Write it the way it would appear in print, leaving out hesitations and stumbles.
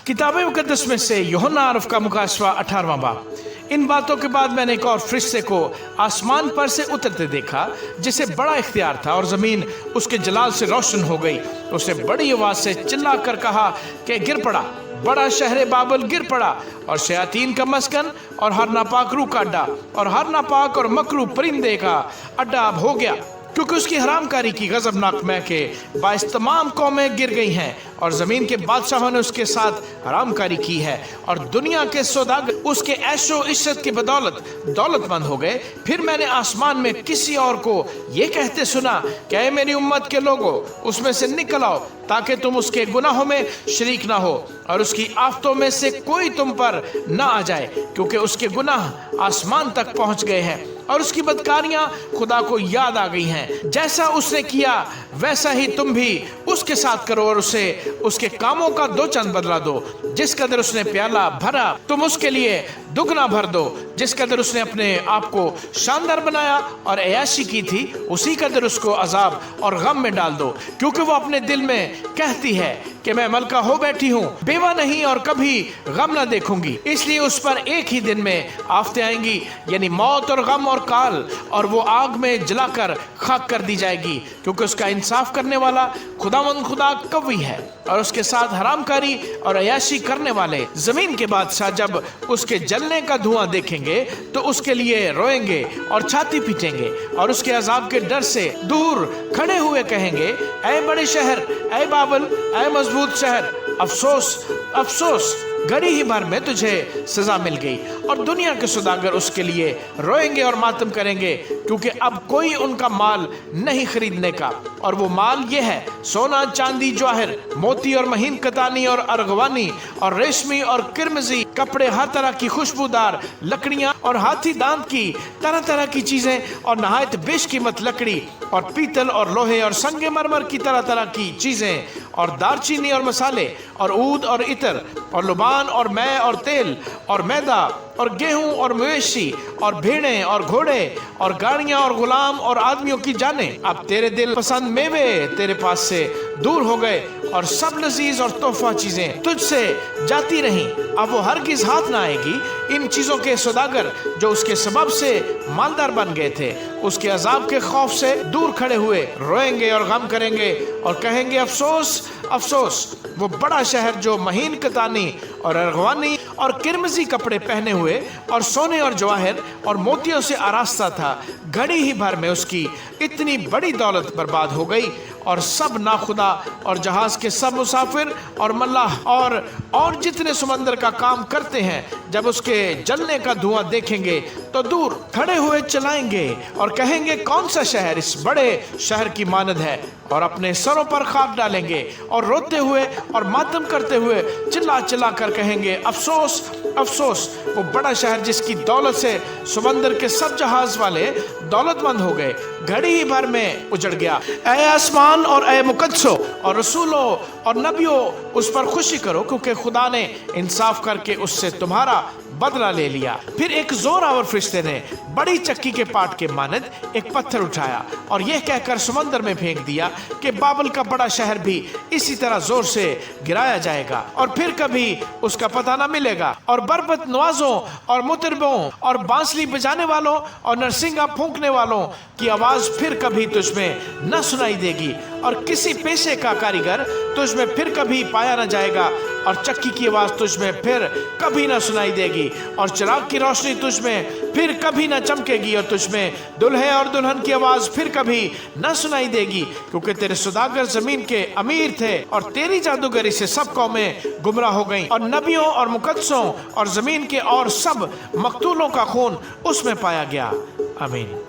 किताब मुकद्दस में से यूहन्ना अरफ का मुकाशवा 18वां बाब। इन बातों के बाद मैंने एक और फरिश्ते को आसमान पर से उतरते देखा जिसे बड़ा इख्तियार था और जमीन उसके जलाल से रोशन हो गई। उसने बड़ी आवाज से चिल्ला कर कहा कि गिर पड़ा, बड़ा शहर बाबल गिर पड़ा और शयातीन का मस्कन और हर नापाक रूह का अड्डा और हर नापाक और मकरू परिंदे का अड्डा अब हो गया, क्योंकि उसकी हरामकारी की गजबनाक महके बाइस तमाम कौमें गिर गई हैं और ज़मीन के बादशाहों ने उसके साथ हरामकारी की है और दुनिया के सौदागर उसके ऐशो इज्जत की बदौलत दौलतमंद हो गए। फिर मैंने आसमान में किसी और को ये कहते सुना कि ऐ मेरी उम्मत के लोगों, उसमें से निकल आओ ताकि तुम उसके गुनाहों में शरीक ना हो और उसकी आफतों में से कोई तुम पर ना आ जाए, क्योंकि उसके गुनाह आसमान तक पहुंच गए हैं और उसकी बदकारियां खुदा को याद आ गई हैं। जैसा उसने किया वैसा ही तुम भी उसके साथ करो और उसे उसके कामों का दो चंद बदला दो। जिस कदर उसने प्याला भरा तुम उसके लिए दुगना भर दो। जिस कदर उसने अपने आप को शानदार बनाया और अयाशी की थी, उसी कदर उसको अजाब और गम में डाल दो, क्योंकि वो अपने दिल में कहती है कि मैं मलका हो बैठी हूँ, बेवा नहीं और कभी गम ना देखूंगी। इसलिए उस पर एक ही दिन में आफतें आएंगी, यानी मौत और गम और काल, और वो आग में जलाकर खाक कर दी जाएगी, क्योंकि उसका इंसाफ करने वाला खुदावंद खुदा कवी है और उसके साथ हरामकारी और अयाशी करने वाले जमीन के बादशाह जब उसके जलने का धुआं देखेंगे तो उसके लिए रोएंगे और छाती पीटेंगे और उसके अजाब के डर से दूर खड़े हुए कहेंगे, ऐ बड़े शहर, ऐ बाबल, ऐ मजबूत शहर, अफसोस अफसोस, घड़ी ही भर में तुझे सजा मिल गई। और दुनिया के सौदागर उसके लिए रोएंगे और मातम करेंगे, क्योंकि अब कोई उनका माल नहीं खरीदने का, और वो माल ये है सोना चांदी जवाहर मोती और महीन कतानी और अर्गवानी और रेशमी और किरमजी कपड़े, हर तरह की खुशबूदार लकड़ियां और हाथी दांत की तरह तरह की चीजें और नहायत बेशकीमत लकड़ी और पीतल और लोहे और संगे मरमर की तरह तरह की चीजें और दालचीनी और मसाले और ऊद और इतर और लुबान और मै और तेल और मैदा और गेहूं और मवेशी और भेड़ें और घोड़े और गाड़ियां और गुलाम और आदमियों की जाने। अब तेरे दिल पसंद मेवे तेरे पास से दूर हो गए और सब लजीज और तोहफा चीजें तुझसे जाती रहीं। अब वो हरगिज हाथ ना आएगी इन चीजों के सौदागर जो उसके सबब से मालदार बन गए थे। उसके अजाब के खौफ से दूर खड़े हुए रोएंगे और गम करेंगे और कहेंगे, अफसोस अफसोस, वो बड़ा शहर जो महीन कतानी और अर्गवानी और किरमजी कपड़े पहने हुए और सोने और जवाहर और मोतियों से आरास्ता था, घड़ी ही भर में उसकी इतनी बड़ी दौलत बर्बाद हो गई। और सब नाखुदा और जहाज के सब मुसाफिर और मल्लाह और जितने समंदर का काम करते हैं जब उसके जलने का धुआं देखेंगे तो दूर खड़े हुए चलाएंगे और कहेंगे, कौन सा शहर इस बड़े शहर की मानद है, और अपने सरों पर खाक डालेंगे और रोते हुए और मातम करते हुए चिल्ला चिल्ला कर कहेंगे, अफसोस अफसोस, वो बड़ा शहर जिसकी दौलत से समंदर के सब जहाज वाले दौलतमंद हो गए, घड़ी ही भर में उजड़ गया। ऐ आसमान और ऐ मुकद्दसों और रसूलों और नबियों, उस पर खुशी करो, क्योंकि खुदा ने इंसाफ करके उससे तुम्हारा बदला ले लिया। फिर एक जोरावर फरिश्ते ने बड़ी चक्की के पाट के मानद एक पत्थर उठाया और यह कहकर समंदर में फेंक दिया कि बाबल का बड़ा शहर भी इसी तरह जोर से गिराया जाएगा और फिर कभी उसका पता न मिलेगा। और बरबत नवाजों और मुतरबों और बांसुरी बजाने वालों और नरसिंगा फूंकने वालों की आवाज फिर कभी तुझमें न सुनाई देगी और किसी पेशे का कारीगर तुझमें फिर कभी पाया न जाएगा और चक्की की आवाज तुझमें फिर कभी न सुनाई देगी और चिराग की रोशनी तुझमें फिर कभी न चमकेगी और तुझमें दुल्हे और दुल्हन की आवाज फिर कभी न सुनाई देगी, क्योंकि तेरे सौदागर जमीन के अमीर थे और तेरी जादूगरी से सब कौमें गुमराह हो गईं और नबियों और मुकद्दसों और जमीन के और सब मकतूलों का खून उसमें पाया गया। आमीन।